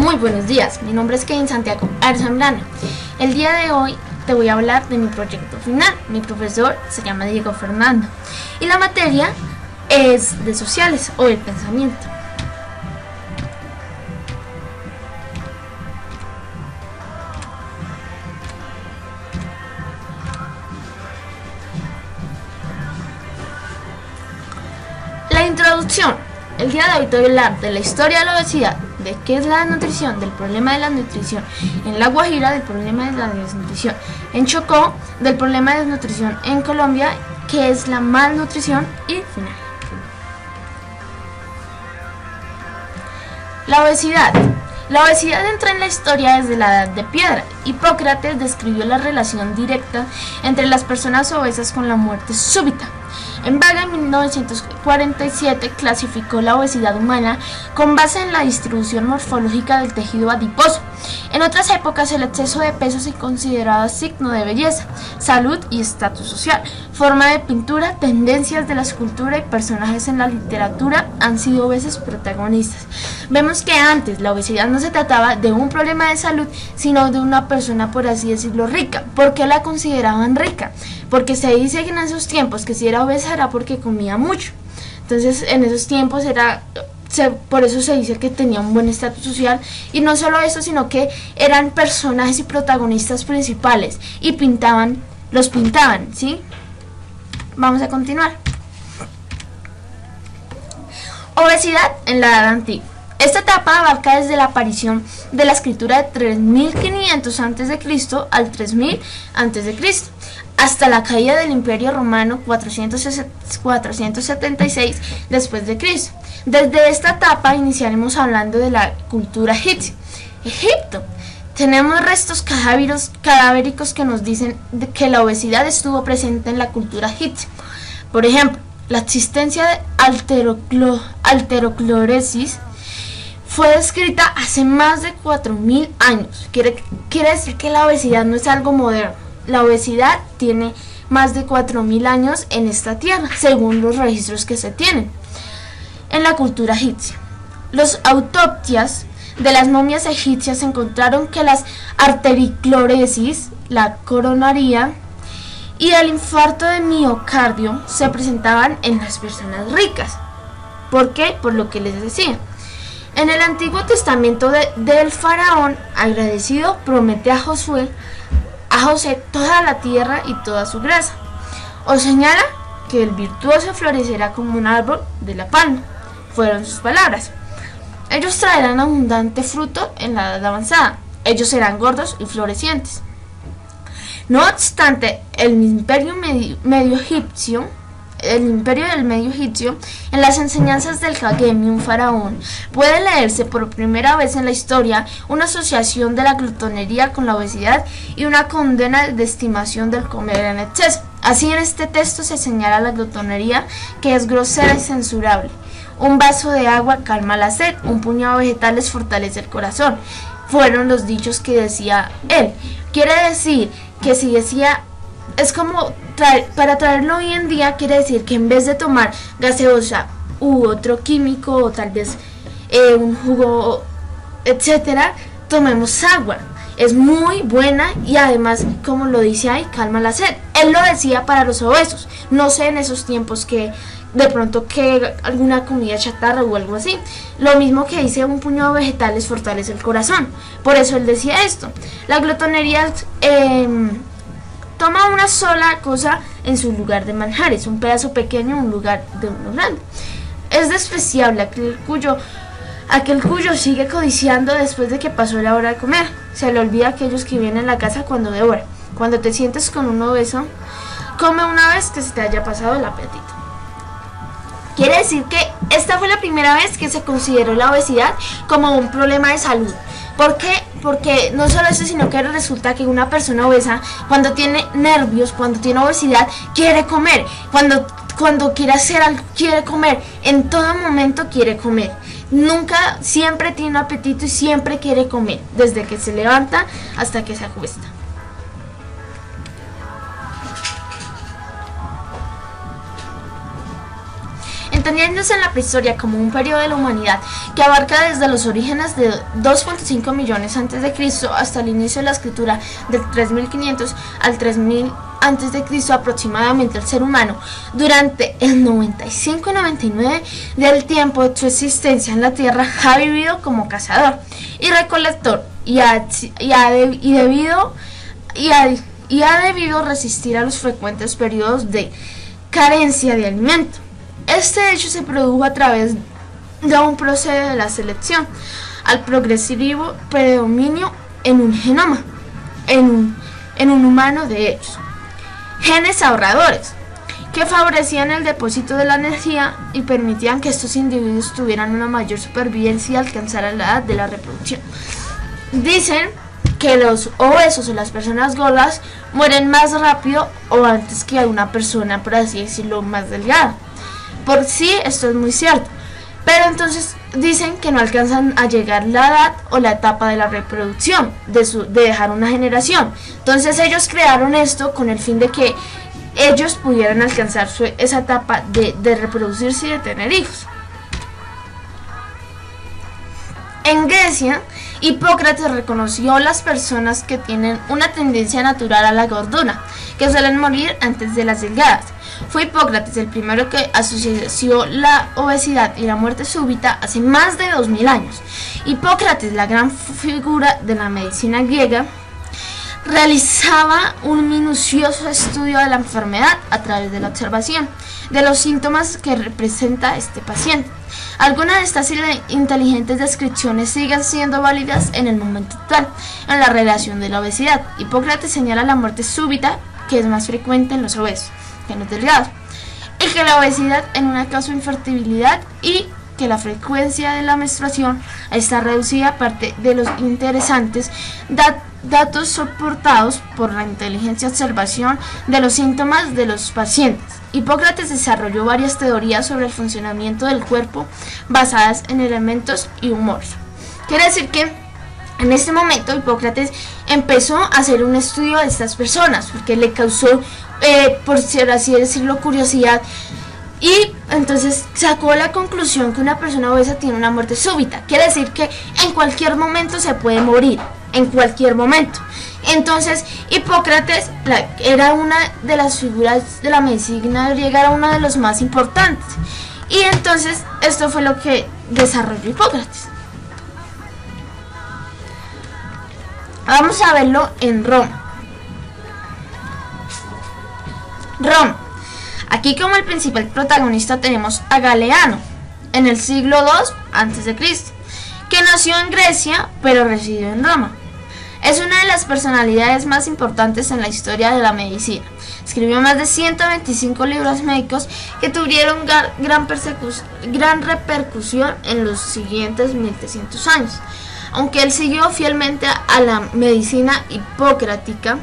Muy buenos días, mi nombre es Kevin Santiago Arzambrano. El día de hoy te voy a hablar de mi proyecto final. Mi profesor se llama Diego Fernando y la materia es de sociales o el pensamiento. La introducción. El día de hoy te voy a hablar de la historia de la obesidad, de qué es la desnutrición, del problema de la desnutrición en La Guajira, del problema de la desnutrición en Chocó, del problema de desnutrición en Colombia, qué es la malnutrición y final. La obesidad. La obesidad entra en la historia desde la Edad de Piedra. Hipócrates describió la relación directa entre las personas obesas con la muerte súbita. En Vaga, en 1947, clasificó la obesidad humana con base en la distribución morfológica del tejido adiposo. En otras épocas, el exceso de peso se consideraba signo de belleza, salud y estatus social. Forma de pintura, tendencias de la escultura y personajes en la literatura han sido obesos protagonistas. Vemos que antes la obesidad no se trataba de un problema de salud, sino de una persona, por así decirlo, rica. ¿Por qué la consideraban rica? Porque se dice que en esos tiempos que si era obesa era porque comía mucho. Entonces en esos tiempos por eso se dice que tenía un buen estatus social, y no solo eso, sino que eran personajes y protagonistas principales y los pintaban, ¿sí? Vamos a continuar. Obesidad en la Edad Antigua. Esta etapa abarca desde la aparición de la escritura de 3500 a.C. al 3000 a.C. hasta la caída del Imperio Romano 476 después de Cristo. Desde esta etapa iniciaremos hablando de la cultura egipcia. Egipto. Tenemos restos cadavéricos que nos dicen que la obesidad estuvo presente en la cultura egipcia. Por ejemplo, la existencia de alterocloresis fue descrita hace más de 4000 años. Quiere decir que la obesidad no es algo moderno. La obesidad tiene más de 4000 años en esta tierra, según los registros que se tienen. En la cultura egipcia, las autopsias de las momias egipcias encontraron que las artericloresis, la coronaría y el infarto de miocardio se presentaban en las personas ricas. ¿Por qué? Por lo que les decía. En el Antiguo Testamento del faraón agradecido promete a José toda la tierra y toda su grasa. Os señala que el virtuoso florecerá como un árbol de la palma. Fueron sus palabras. Ellos traerán abundante fruto en la edad avanzada. Ellos serán gordos y florecientes. No obstante, el imperio del Medio Egipcio, en las enseñanzas del Kagemi, un faraón, puede leerse por primera vez en la historia una asociación de la glotonería con la obesidad y una condena de estimación del comer en exceso. Así, en este texto se señala la glotonería, que es grosera y censurable. Un vaso de agua calma la sed, un puñado de vegetales fortalece el corazón. Fueron los dichos que decía él. Quiere decir que si decía, es como para traerlo hoy en día, quiere decir que en vez de tomar gaseosa u otro químico o tal vez un jugo, etcétera, tomemos agua. Es muy buena y además, como lo dice ahí, calma la sed. Él lo decía para los obesos. No sé en esos tiempos que de pronto que alguna comida chatarra o algo así. Lo mismo que dice un puñado de vegetales fortalece el corazón. Por eso él decía esto. La glotonería toma una sola cosa en su lugar de manjares, un pedazo pequeño en un lugar de uno grande. Es despreciable aquel cuyo sigue codiciando después de que pasó la hora de comer. Se le olvida a aquellos que vienen a la casa cuando devora. Cuando te sientes con un obeso, come una vez que se te haya pasado el apetito. Quiere decir que esta fue la primera vez que se consideró la obesidad como un problema de salud. ¿Por qué? Porque no solo eso, sino que resulta que una persona obesa, cuando tiene nervios, cuando tiene obesidad, quiere comer. Cuando quiere hacer algo, quiere comer. En todo momento quiere comer. Nunca, siempre tiene apetito y siempre quiere comer. Desde que se levanta hasta que se acuesta. entendiéndose en la prehistoria como un periodo de la humanidad que abarca desde los orígenes de 2.5 millones a.C. hasta el inicio de la escritura del 3500 al 3000 a.C. aproximadamente. El ser humano durante el 95 y 99 del tiempo de su existencia en la Tierra ha vivido como cazador y recolector y ha debido resistir a los frecuentes periodos de carencia de alimento. Este hecho se produjo a través de un proceso de la selección al progresivo predominio en un genoma, en un humano de ellos. Genes ahorradores, que favorecían el depósito de la energía y permitían que estos individuos tuvieran una mayor supervivencia y alcanzaran la edad de la reproducción. Dicen que los obesos o las personas gordas mueren más rápido o antes que una persona, por así decirlo, más delgada. Por sí, esto es muy cierto, pero entonces dicen que no alcanzan a llegar la edad o la etapa de la reproducción, de dejar una generación. Entonces ellos crearon esto con el fin de que ellos pudieran alcanzar esa etapa de reproducirse y de tener hijos. En Grecia, Hipócrates reconoció las personas que tienen una tendencia natural a la gordura, que suelen morir antes de las delgadas. Fue Hipócrates el primero que asoció la obesidad y la muerte súbita hace más de 2000 años. Hipócrates, la gran figura de la medicina griega, realizaba un minucioso estudio de la enfermedad a través de la observación de los síntomas que representa este paciente. Algunas de estas inteligentes descripciones siguen siendo válidas en el momento actual en la relación de la obesidad. Hipócrates señala la muerte súbita, que es más frecuente en los obesos que en los delgados, y que la obesidad en una causa de infertilidad y que la frecuencia de la menstruación está reducida, aparte de los interesantes datos soportados por la inteligencia observación de los síntomas de los pacientes. Hipócrates desarrolló varias teorías sobre el funcionamiento del cuerpo basadas en elementos y humores. Quiere decir que en este momento Hipócrates empezó a hacer un estudio de estas personas porque le causó, por así decirlo, curiosidad. Y entonces sacó la conclusión que una persona obesa tiene una muerte súbita. Quiere decir que en cualquier momento se puede morir, en cualquier momento. Entonces Hipócrates era una de las figuras de la medicina griega, era uno de los más importantes. Y entonces esto fue lo que desarrolló Hipócrates. Vamos a verlo en Roma. Roma. Aquí como el principal protagonista tenemos a Galeano, en el siglo II a.C., que nació en Grecia pero residió en Roma. Es una de las personalidades más importantes en la historia de la medicina. Escribió más de 125 libros médicos que tuvieron gran repercusión en los siguientes 1300 años. Aunque él siguió fielmente a la medicina hipocrática,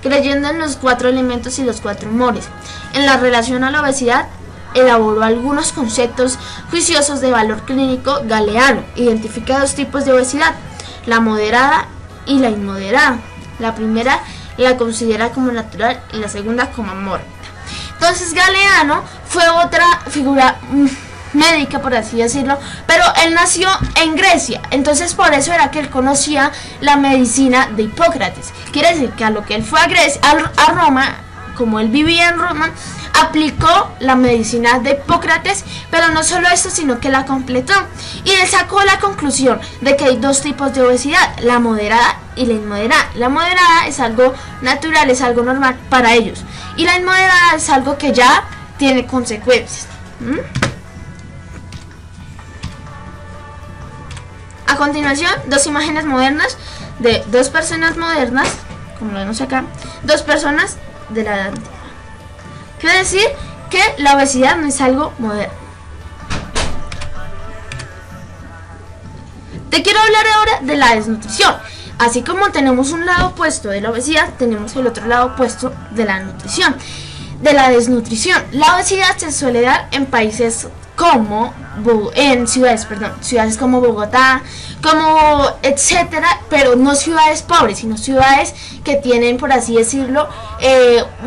creyendo en los 4 elementos y los 4 humores. En la relación a la obesidad, elaboró algunos conceptos juiciosos de valor clínico. Galeano identifica 2 tipos de obesidad, la moderada y la inmoderada. La primera la considera como natural y la segunda como mórbida. Entonces Galeano fue otra figura médica, por así decirlo, pero él nació en Grecia, entonces por eso era que él conocía la medicina de Hipócrates. Quiere decir que a lo que él fue a Roma, como él vivía en Roma, aplicó la medicina de Hipócrates, pero no solo esto, sino que la completó. Y él sacó la conclusión de que hay 2 tipos de obesidad, la moderada y la inmoderada. La moderada es algo natural, es algo normal para ellos, y la inmoderada es algo que ya tiene consecuencias. A continuación, 2 imágenes modernas de 2 personas modernas, como lo vemos acá, 2 personas de la edad antigua. Quiere decir que la obesidad no es algo moderno. Te quiero hablar ahora de la desnutrición. Así como tenemos un lado opuesto de la obesidad, tenemos el otro lado opuesto de la nutrición, de la desnutrición. La obesidad se suele dar en países como ciudades como Bogotá, como etcétera, pero no ciudades pobres, sino ciudades que tienen, por así decirlo,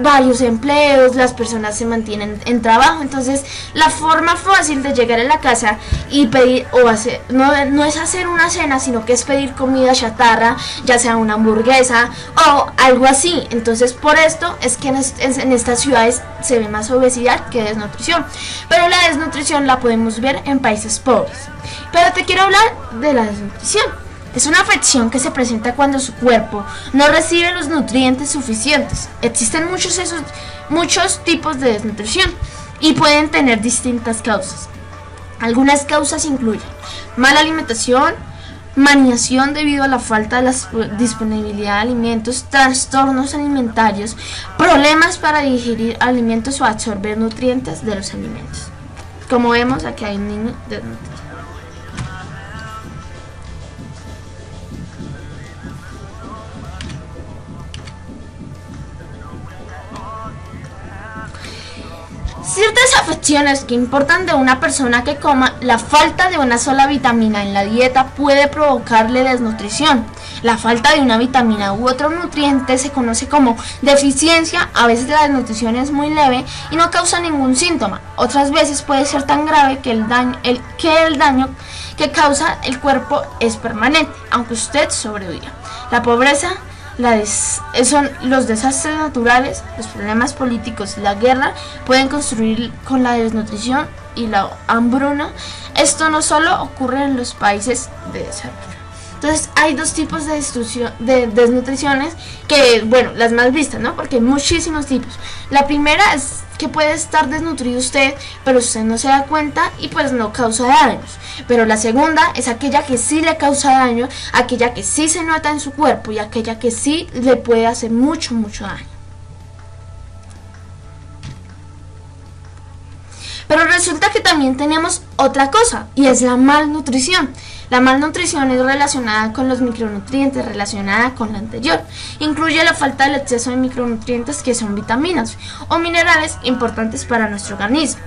varios empleos, las personas se mantienen en trabajo. Entonces la forma fácil de llegar a la casa y pedir o hacer, no es hacer una cena, sino que es pedir comida chatarra, ya sea una hamburguesa o algo así. Entonces por esto es que en estas ciudades se ve más obesidad que desnutrición, pero la desnutrición la podemos ver en países pobres. Pero te quiero hablar de la desnutrición. Es una afección que se presenta cuando su cuerpo no recibe los nutrientes suficientes. Existen muchos tipos de desnutrición y pueden tener distintas causas. Algunas causas incluyen mala alimentación, maniación debido a la falta de la disponibilidad de alimentos, trastornos alimentarios, problemas para digerir alimentos o absorber nutrientes de los alimentos. Como vemos, aquí hay un niño desnutrido. Ciertas afecciones que importan de una persona que coma, la falta de una sola vitamina en la dieta puede provocarle desnutrición. La falta de una vitamina u otro nutriente se conoce como deficiencia. A veces la desnutrición es muy leve y no causa ningún síntoma. Otras veces puede ser tan grave que el daño que causa el cuerpo es permanente, aunque usted sobreviva. La pobreza, son los desastres naturales, los problemas políticos y la guerra pueden construir con la desnutrición y la hambruna. Esto no solo ocurre en los países de desarrollo. Entonces hay dos tipos de desnutriciones que, bueno, las más vistas, ¿no? Porque hay muchísimos tipos. La primera es que puede estar desnutrido usted, pero usted no se da cuenta y pues no causa daños. Pero la segunda es aquella que sí le causa daño, aquella que sí se nota en su cuerpo y aquella que sí le puede hacer mucho daño. Pero resulta que también tenemos otra cosa, y es la malnutrición. La malnutrición es relacionada con los micronutrientes, relacionada con la anterior. Incluye la falta del exceso de micronutrientes, que son vitaminas o minerales importantes para nuestro organismo.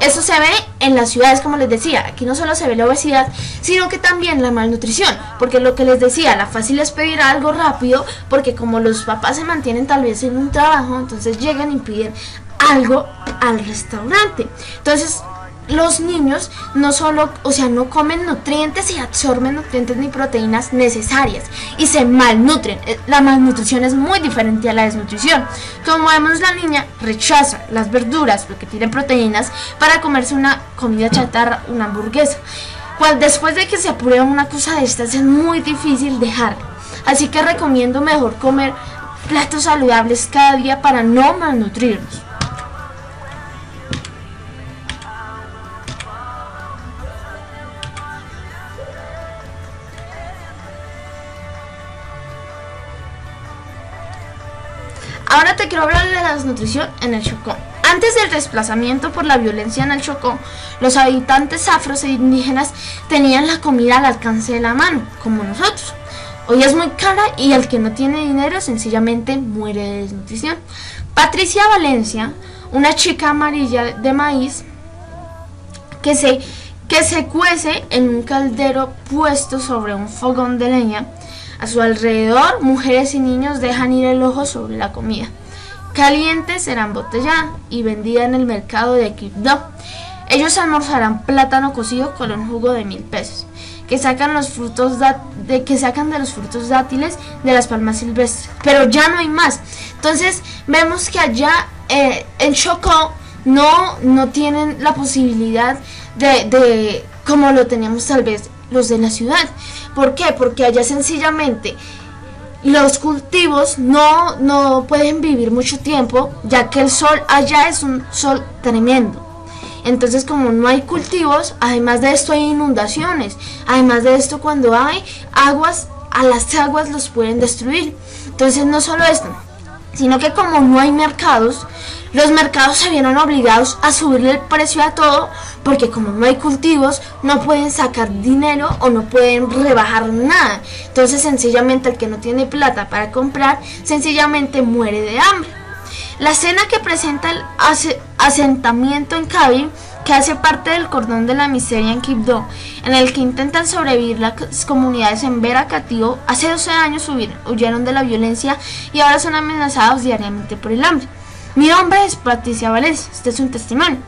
Eso se ve en las ciudades, como les decía. Aquí no solo se ve la obesidad, sino que también la malnutrición. Porque lo que les decía, la fácil es pedir algo rápido, porque como los papás se mantienen tal vez en un trabajo, entonces llegan y piden algo al restaurante. Entonces los niños no comen nutrientes y absorben nutrientes ni proteínas necesarias y se malnutren. La malnutrición es muy diferente a la desnutrición. Como vemos, la niña rechaza las verduras porque tienen proteínas para comerse una comida chatarra, una hamburguesa. Después de que se aprueba una cosa de estas es muy difícil dejarla. Así que recomiendo mejor comer platos saludables cada día para no malnutrirnos. Ahora te quiero hablar de la desnutrición en el Chocó. Antes del desplazamiento por la violencia en el Chocó, los habitantes afros e indígenas tenían la comida al alcance de la mano, como nosotros. Hoy es muy cara y el que no tiene dinero sencillamente muere de desnutrición. Patricia Valencia, una chica amarilla de maíz que se cuece en un caldero puesto sobre un fogón de leña. A su alrededor, mujeres y niños dejan ir el ojo sobre la comida. Caliente será embotellada y vendida en el mercado de Quibdó. Ellos almorzarán plátano cocido con un jugo de 1000 pesos, que sacan de los frutos dátiles de las palmas silvestres. Pero ya no hay más. Entonces vemos que allá en Chocó no tienen la posibilidad de como lo teníamos tal vez los de la ciudad. ¿Por qué? Porque allá sencillamente los cultivos no pueden vivir mucho tiempo, ya que el sol allá es un sol tremendo. Entonces, como no hay cultivos, además de esto hay inundaciones. Además de esto, cuando hay aguas, a las aguas los pueden destruir. Entonces, no solo esto, sino que como no hay mercados, los mercados se vieron obligados a subirle el precio a todo, porque como no hay cultivos, no pueden sacar dinero o no pueden rebajar nada. Entonces sencillamente el que no tiene plata para comprar, sencillamente muere de hambre. La escena que presenta el asentamiento en Cabi que hace parte del cordón de la miseria en Quibdó, en el que intentan sobrevivir las comunidades en Vera Catío. Hace 12 años huyeron de la violencia y ahora son amenazados diariamente por el hambre. Mi nombre es Patricia Valencia, este es un testimonio.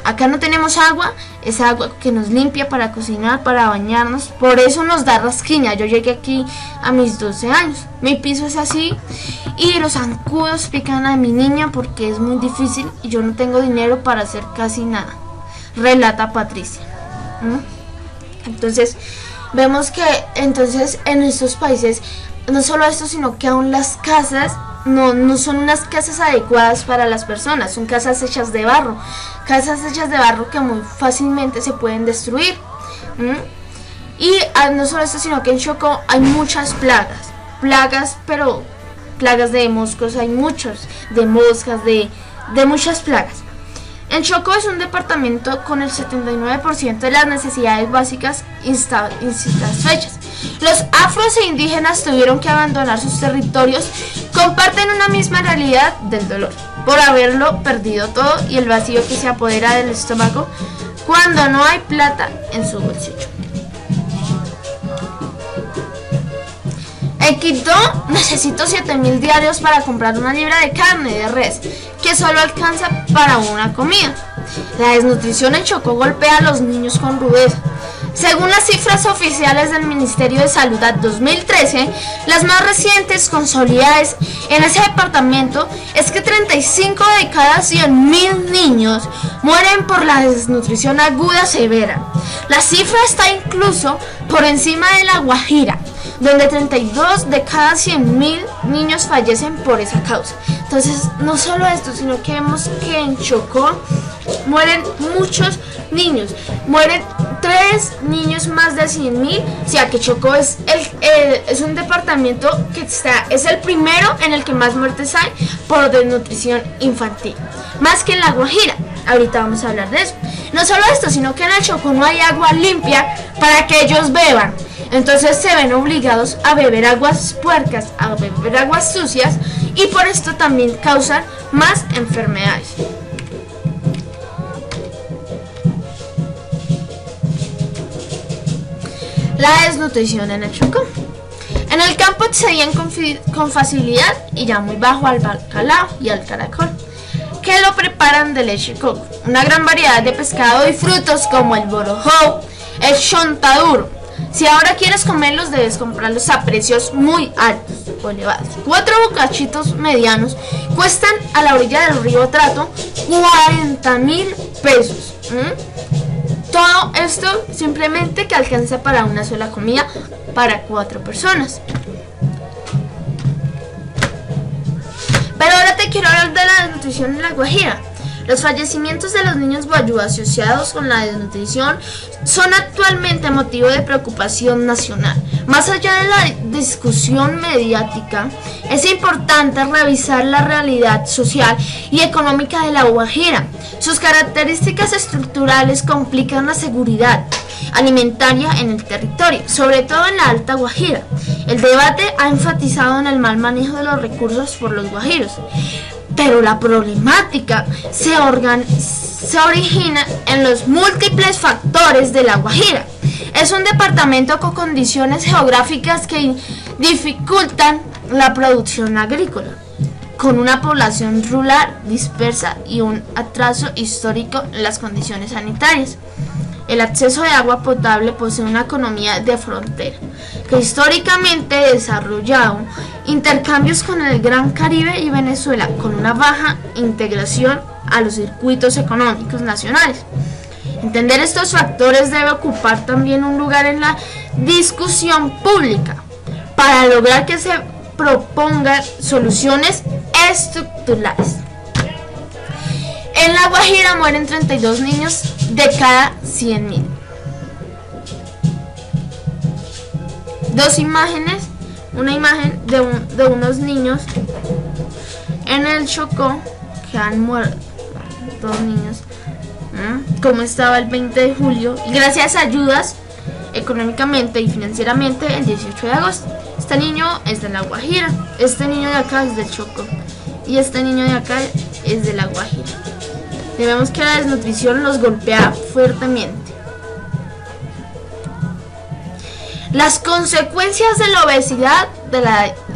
Acá no tenemos agua, es agua que nos limpia para cocinar, para bañarnos, por eso nos da rasquiña. Yo llegué aquí a mis 12 años, mi piso es así y los zancudos pican a mi niña porque es muy difícil y yo no tengo dinero para hacer casi nada, relata Patricia. Entonces vemos que entonces en estos países no solo esto, sino que aún las casas no son unas casas adecuadas para las personas, son casas hechas de barro que muy fácilmente se pueden destruir. Y no solo esto, sino que en Chocó hay muchas plagas, pero plagas de moscos, hay muchos, de moscas, de muchas plagas. En Chocó es un departamento con el 79% de las necesidades básicas insatisfechas. Los afros e indígenas tuvieron que abandonar sus territorios, comparten una misma realidad del dolor por haberlo perdido todo y el vacío que se apodera del estómago cuando no hay plata en su bolsillo. En Quibdó necesito 7.000 diarios para comprar una libra de carne de res, que solo alcanza para una comida. La desnutrición en Chocó golpea a los niños con rudeza. Según las cifras oficiales del Ministerio de Salud 2013, las más recientes consolidadas en ese departamento es que 35 de cada 100.000 niños mueren por la desnutrición aguda severa. La cifra está incluso por encima de La Guajira, donde 32 de cada 100.000 niños fallecen por esa causa. Entonces, no solo esto, sino que vemos que en Chocó mueren muchos niños, mueren 3 niños más de 100.000, o sea que Chocó es un departamento que es el primero en el que más muertes hay por desnutrición infantil, más que en La Guajira. Ahorita vamos a hablar de eso. No solo esto, sino que en el Chocó no hay agua limpia para que ellos beban. Entonces se ven obligados a beber aguas puercas, a beber aguas sucias, y por esto también causan más enfermedades. La desnutrición en el Chocó. En el campo accedían con facilidad y ya muy bajo al bacalao y al caracol, que lo preparan de leche de coco, una gran variedad de pescado y frutos como el borojó, el chontaduro. Si ahora quieres comerlos, debes comprarlos a precios muy altos o elevados. 4 bocachitos medianos cuestan a la orilla del río Trato 40.000 pesos. Todo esto simplemente que alcanza para una sola comida para 4 personas. Pero ahora te quiero hablar de la desnutrición en La Guajira. Los fallecimientos de los niños guayú asociados con la desnutrición son actualmente motivo de preocupación nacional. Más allá de la discusión mediática, es importante revisar la realidad social y económica de La Guajira. Sus características estructurales complican la seguridad alimentaria en el territorio, sobre todo en la Alta Guajira. El debate ha enfatizado en el mal manejo de los recursos por los guajiros, pero la problemática se origina en los múltiples factores de La Guajira. Es un departamento con condiciones geográficas que dificultan la producción agrícola, con una población rural dispersa y un atraso histórico en las condiciones sanitarias. El acceso de agua potable posee una economía de frontera, que históricamente ha desarrollado intercambios con el Gran Caribe y Venezuela, con una baja integración a los circuitos económicos nacionales. Entender estos factores debe ocupar también un lugar en la discusión pública para lograr que se propongan soluciones estructurales. En La Guajira mueren 32 niños de cada 100.000. Dos imágenes, una imagen de unos niños en el Chocó que han muerto, 2 niños, como estaba el 20 de julio, y gracias a ayudas económicamente y financieramente el 18 de agosto. Este niño es de La Guajira, este niño de acá es del Chocó y este niño de acá es de La Guajira. y vemos que la desnutrición los golpea fuertemente. Las consecuencias de la obesidad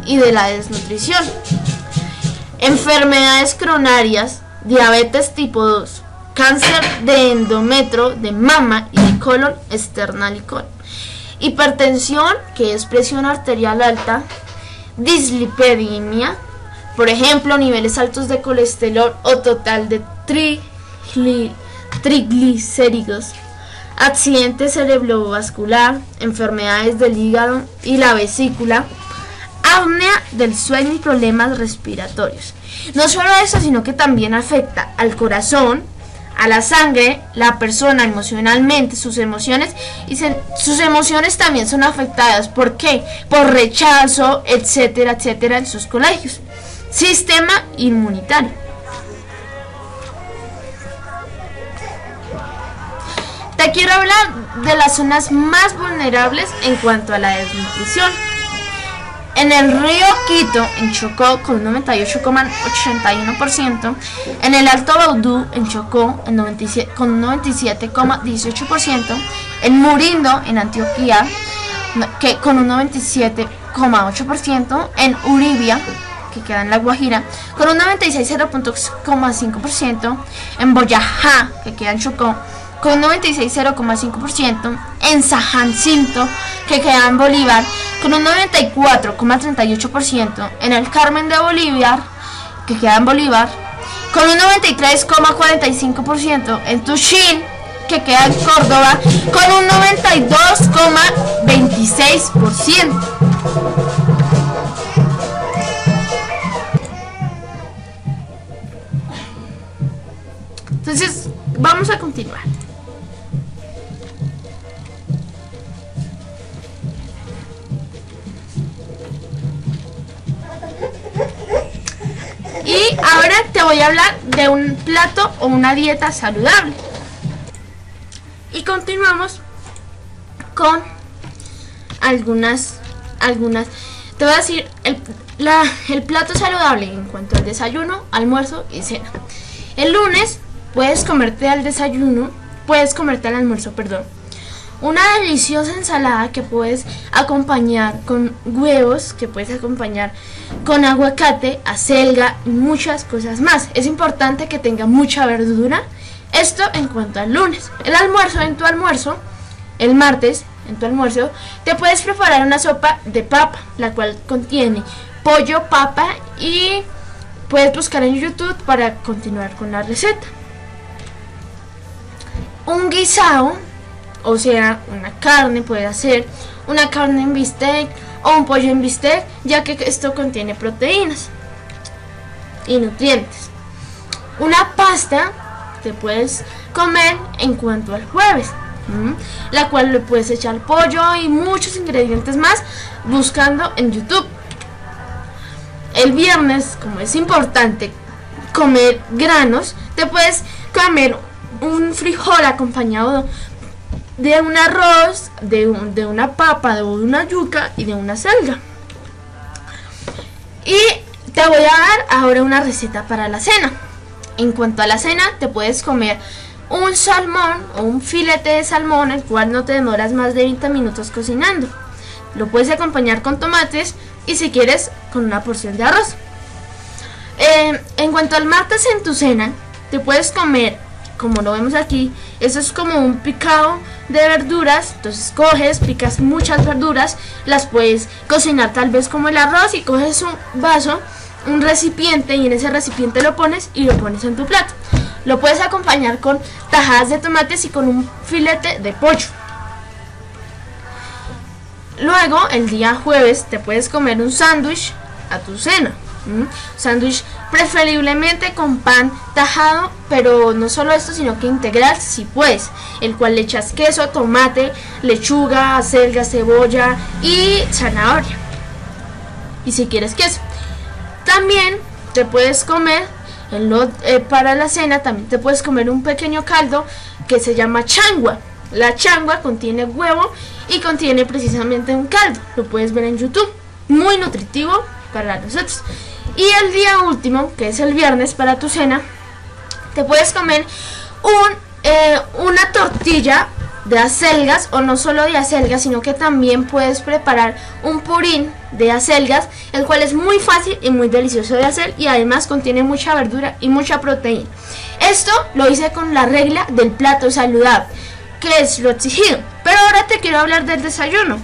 y de la desnutrición: enfermedades coronarias, diabetes tipo 2, cáncer de endometrio, de mama y de colon external y colon, hipertensión, que es presión arterial alta, dislipidemia, por ejemplo, niveles altos de colesterol o total de triglicéridos, accidente cerebrovascular, enfermedades del hígado y la vesícula, apnea del sueño y problemas respiratorios. No solo eso, sino que también afecta al corazón, a la sangre, la persona emocionalmente, sus emociones, y sus emociones también son afectadas. ¿Por qué? Por rechazo, etcétera, etcétera, en sus colegios. Sistema inmunitario. Te quiero hablar de las zonas más vulnerables en cuanto a la desnutrición. En el río Quito, en Chocó, con un 98,81%. En el Alto Baudú, en Chocó, con un 97,18%. En Murindo, en Antioquia, con un 97,8%. En Uribia, que queda en La Guajira, con un 96,5%. En Boyajá, que queda en Chocó, con un 96,5%, en Sajancilto, que queda en Bolívar, con un 94,38%, en el Carmen de Bolívar, que queda en Bolívar, con un 93,45%, en Tuchín, que queda en Córdoba, con un 92,26%. Entonces, vamos a continuar. Y ahora te voy a hablar de un plato o una dieta saludable. Y continuamos con algunas. Te voy a decir el plato saludable en cuanto al desayuno, almuerzo y cena. El lunes puedes comerte al almuerzo, una deliciosa ensalada que puedes acompañar con huevos, que puedes acompañar con aguacate, acelga y muchas cosas más. Es importante que tenga mucha verdura. Esto en cuanto al lunes. El martes, en tu almuerzo, te puedes preparar una sopa de papa, la cual contiene pollo, papa, y puedes buscar en YouTube para continuar con la receta. Un guisado, o sea, una carne, puede ser una carne en bistec o un pollo en bistec, ya que esto contiene proteínas y nutrientes. Una pasta te puedes comer en cuanto al jueves, la cual le puedes echar pollo y muchos ingredientes más buscando en YouTube. El viernes, como es importante comer granos, te puedes comer un frijol acompañado de un arroz, de una papa, de una yuca y de una selga. Y te voy a dar ahora una receta para la cena. En cuanto a la cena, te puedes comer un salmón o un filete de salmón, el cual no te demoras más de 20 minutos cocinando. Lo puedes acompañar con tomates y, si quieres, con una porción de arroz. En cuanto al martes, en tu cena, te puedes comer, como lo vemos aquí, eso es como un picado de verduras. Entonces coges, picas muchas verduras, las puedes cocinar tal vez como el arroz, y coges un vaso, un recipiente, y en ese recipiente lo pones y lo pones en tu plato. Lo puedes acompañar con tajadas de tomates y con un filete de pollo. Luego, el día jueves, te puedes comer un sándwich a tu cena. Sándwich preferiblemente con pan tajado, pero no solo esto, sino que integral si puedes, el cual le echas queso, tomate, lechuga, acelga, cebolla y zanahoria, y si quieres queso. También te puedes comer para la cena, también te puedes comer un pequeño caldo que se llama changua. La changua contiene huevo y contiene precisamente un caldo. Lo puedes ver en YouTube, muy nutritivo para nosotros. Y el día último, que es el viernes, para tu cena, Te puedes comer una tortilla de acelgas, o no solo de acelgas, sino que también puedes preparar un purín de acelgas, el cual es muy fácil y muy delicioso de hacer, y además contiene mucha verdura y mucha proteína. Esto lo hice con la regla del plato saludable, que es lo exigido. Pero ahora te quiero hablar del desayuno.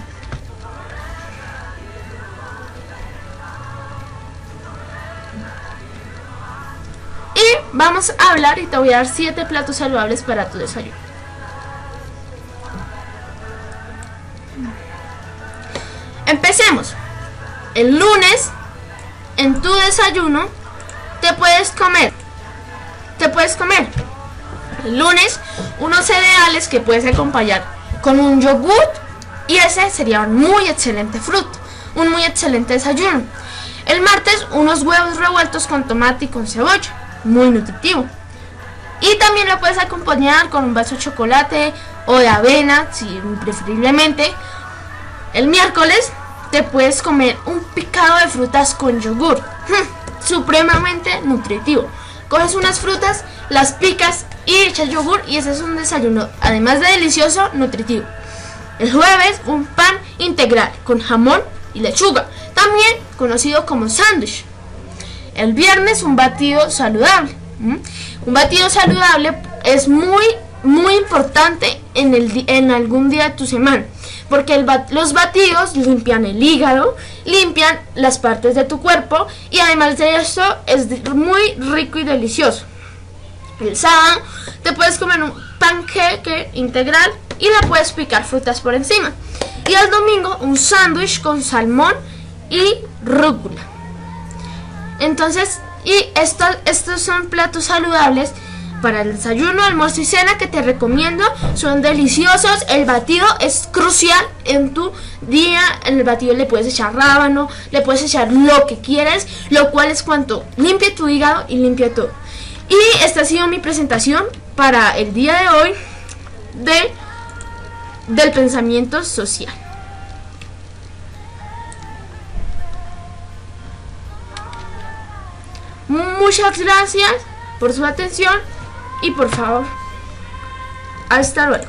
Y vamos a hablar y te voy a dar 7 platos saludables para tu desayuno. Empecemos. El lunes, en tu desayuno, te puedes comer el lunes unos cereales que puedes acompañar con un yogur, y ese sería un muy excelente fruto, un muy excelente desayuno. El martes, unos huevos revueltos con tomate y con cebolla, muy nutritivo. Y también lo puedes acompañar con un vaso de chocolate o de avena, si preferiblemente. El miércoles te puedes comer un picado de frutas con yogur, supremamente nutritivo. Coges unas frutas, las picas y echas yogur, y ese es un desayuno, además de delicioso, nutritivo. El jueves, un pan integral con jamón y lechuga, también conocido como sándwich. El viernes, un batido saludable. Un batido saludable es muy importante en algún día de tu semana, porque los batidos limpian el hígado, limpian las partes de tu cuerpo, y además de eso es muy rico y delicioso. El sábado te puedes comer un panqueque integral y le puedes picar frutas por encima. Y el domingo, un sándwich con salmón y rúcula. Entonces, estos son platos saludables para el desayuno, almuerzo y cena que te recomiendo. Son deliciosos. El batido es crucial en tu día. En el batido le puedes echar rábano, le puedes echar lo que quieras, lo cual es cuanto limpia tu hígado y limpia todo. Y esta ha sido mi presentación para el día de hoy del pensamiento social. Muchas gracias por su atención y por favor, hasta luego.